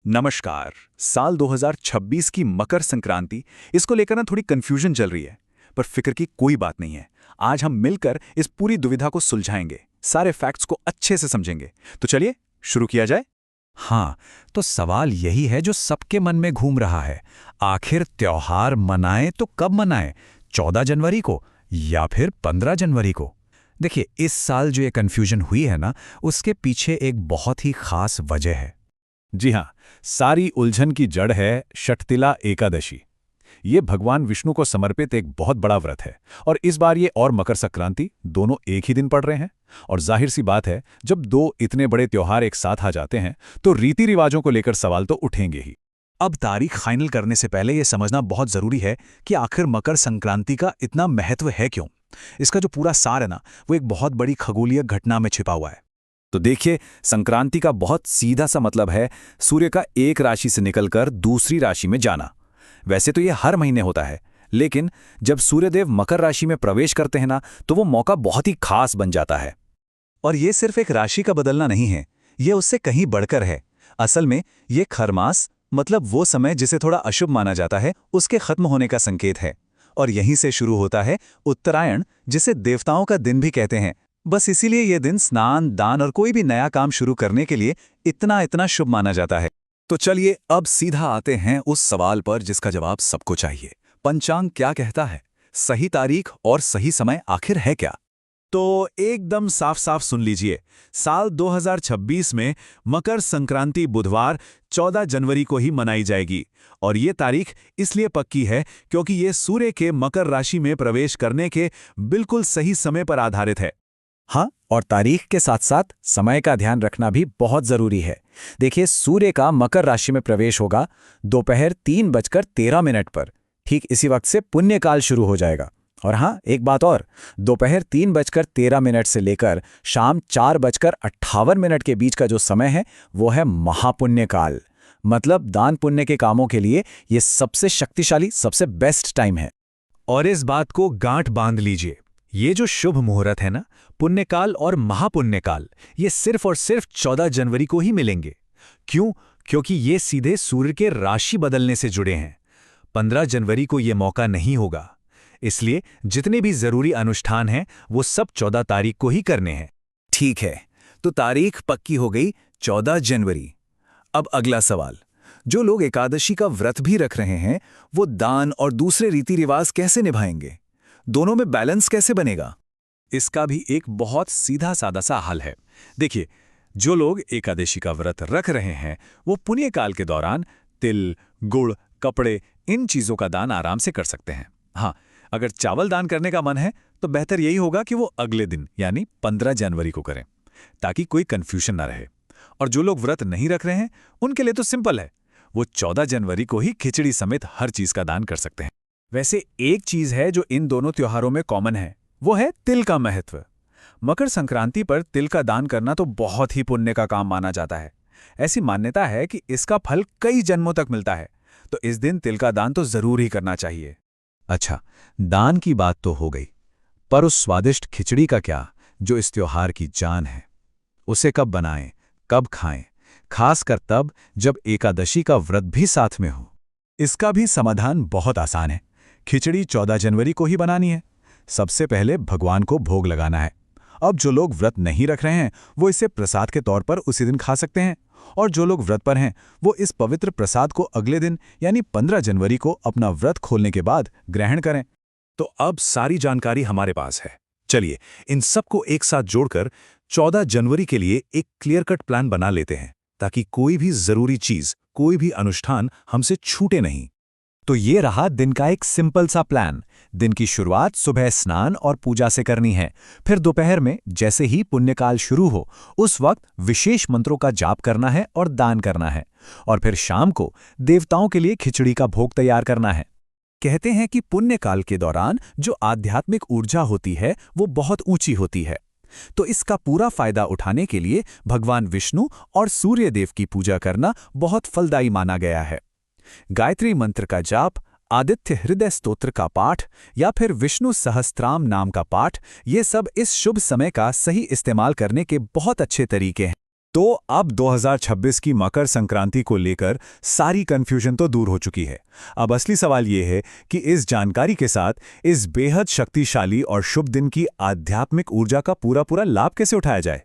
नमस्कार। साल 2026 की मकर संक्रांति, इसको लेकर ना थोड़ी कंफ्यूजन चल रही है, पर फिक्र की कोई बात नहीं है। आज हम मिलकर इस पूरी दुविधा को सुलझाएंगे, सारे फैक्ट्स को अच्छे से समझेंगे। तो चलिए शुरू किया जाए। हाँ, तो सवाल यही है जो सबके मन में घूम रहा है। आखिर त्योहार मनाएं तो कब मनाएं? 14 जनवरी को या फिर 15 जनवरी को? देखिए, इस साल जो ये कन्फ्यूजन हुई है ना, उसके पीछे एक बहुत ही खास वजह है। जी हाँ, सारी उलझन की जड़ है षठतिला एकादशी। ये भगवान विष्णु को समर्पित एक बहुत बड़ा व्रत है, और इस बार ये और मकर संक्रांति दोनों एक ही दिन पड़ रहे हैं। और जाहिर सी बात है, जब दो इतने बड़े त्योहार एक साथ आ जाते हैं तो रीति रिवाजों को लेकर सवाल तो उठेंगे ही। अब तारीख फाइनल करने से पहले ये समझना बहुत जरूरी है कि आखिर मकर संक्रांति का इतना महत्व है क्यों। इसका जो पूरा सार है ना, वो एक बहुत बड़ी खगोलीय घटना में छिपा हुआ है। तो देखिए, संक्रांति का बहुत सीधा सा मतलब है सूर्य का एक राशि से निकलकर दूसरी राशि में जाना। वैसे तो ये हर महीने होता है, लेकिन जब सूर्यदेव मकर राशि में प्रवेश करते हैं ना, तो वो मौका बहुत ही खास बन जाता है। और ये सिर्फ एक राशि का बदलना नहीं है, ये उससे कहीं बढ़कर है। असल में ये खरमास, मतलब वो समय जिसे थोड़ा अशुभ माना जाता है, उसके खत्म होने का संकेत है। और यहीं से शुरू होता है उत्तरायण, जिसे देवताओं का दिन भी कहते हैं। बस इसीलिए ये दिन स्नान, दान और कोई भी नया काम शुरू करने के लिए इतना शुभ माना जाता है। तो चलिए अब सीधा आते हैं उस सवाल पर जिसका जवाब सबको चाहिए। पंचांग क्या कहता है? सही तारीख और सही समय आखिर है क्या? तो एकदम साफ साफ सुन लीजिए। साल 2026 में मकर संक्रांति बुधवार 14 जनवरी को ही मनाई जाएगी। और ये तारीख इसलिए पक्की है क्योंकि ये सूर्य के मकर राशि में प्रवेश करने के बिल्कुल सही समय पर आधारित है। हाँ, और तारीख के साथ साथ समय का ध्यान रखना भी बहुत जरूरी है। देखिए, सूर्य का मकर राशि में प्रवेश होगा दोपहर 3:13 पर। ठीक इसी वक्त से पुण्यकाल शुरू हो जाएगा। और हाँ, एक बात और, दोपहर 3:13 से लेकर शाम 4:58 के बीच का जो समय है, वो है महापुण्यकाल। मतलब दान पुण्य के कामों के लिए ये सबसे शक्तिशाली, सबसे बेस्ट टाइम है। और इस बात को गांठ बांध लीजिए, ये जो शुभ मुहूर्त है ना, पुण्यकाल और महापुण्यकाल, ये सिर्फ और सिर्फ 14 जनवरी को ही मिलेंगे। क्यों? क्योंकि ये सीधे सूर्य के राशि बदलने से जुड़े हैं। 15 जनवरी को ये मौका नहीं होगा। इसलिए जितने भी जरूरी अनुष्ठान हैं, वो सब 14 तारीख को ही करने हैं। ठीक है, तो तारीख पक्की हो गई 14 जनवरी। अब अगला सवाल, जो लोग एकादशी का व्रत भी रख रहे हैं, वो दान और दूसरे रीति रिवाज कैसे निभाएंगे? दोनों में बैलेंस कैसे बनेगा? इसका भी एक बहुत सीधा सादा सा हल है। देखिए, जो लोग एकादशी का व्रत रख रहे हैं, वो पुण्यकाल के दौरान तिल, गुड़, कपड़े, इन चीजों का दान आराम से कर सकते हैं। हाँ, अगर चावल दान करने का मन है तो बेहतर यही होगा कि वो अगले दिन यानी 15 जनवरी को करें, ताकि कोई कंफ्यूजन ना रहे। और जो लोग व्रत नहीं रख रहे हैं, उनके लिए तो सिंपल है, वो 14 जनवरी को ही खिचड़ी समेत हर चीज का दान कर सकते हैं। वैसे एक चीज है जो इन दोनों त्योहारों में कॉमन है, वो है तिल का महत्व। मकर संक्रांति पर तिल का दान करना तो बहुत ही पुण्य का काम माना जाता है। ऐसी मान्यता है कि इसका फल कई जन्मों तक मिलता है, तो इस दिन तिल का दान तो जरूर ही करना चाहिए। अच्छा, दान की बात तो हो गई, पर उस स्वादिष्ट खिचड़ी का क्या, जो इस त्योहार की जान है? उसे कब बनाएं, कब खाएं, खासकर तब जब एकादशी का व्रत भी साथ में हो? इसका भी समाधान बहुत आसान है। खिचड़ी 14 जनवरी को ही बनानी है। सबसे पहले भगवान को भोग लगाना है। अब जो लोग व्रत नहीं रख रहे हैं, वो इसे प्रसाद के तौर पर उसी दिन खा सकते हैं, और जो लोग व्रत पर हैं, वो इस पवित्र प्रसाद को अगले दिन यानी 15 जनवरी को अपना व्रत खोलने के बाद ग्रहण करें। तो अब सारी जानकारी हमारे पास है। चलिए इन सबको एक साथ जोड़कर 14 जनवरी के लिए एक क्लियर कट प्लान बना लेते हैं, ताकि कोई भी जरूरी चीज, कोई भी अनुष्ठान हमसे छूटे नहीं। तो ये रहा दिन का एक सिंपल सा प्लान। दिन की शुरुआत सुबह स्नान और पूजा से करनी है। फिर दोपहर में जैसे ही पुण्यकाल शुरू हो, उस वक्त विशेष मंत्रों का जाप करना है और दान करना है। और फिर शाम को देवताओं के लिए खिचड़ी का भोग तैयार करना है। कहते हैं कि पुण्यकाल के दौरान जो आध्यात्मिक ऊर्जा होती है, वो बहुत ऊंची होती है। तो इसका पूरा फायदा उठाने के लिए भगवान विष्णु और सूर्यदेव की पूजा करना बहुत फलदायी माना गया है। गायत्री मंत्र का जाप, आदित्य हृदय स्तोत्र का पाठ या फिर विष्णु सहस्त्राम नाम का पाठ, ये सब इस शुभ समय का सही इस्तेमाल करने के बहुत अच्छे तरीके हैं। तो अब 2026 की मकर संक्रांति को लेकर सारी कंफ्यूजन तो दूर हो चुकी है। अब असली सवाल ये है कि इस जानकारी के साथ इस बेहद शक्तिशाली और शुभ दिन की आध्यात्मिक ऊर्जा का पूरा पूरा लाभ कैसे उठाया जाए।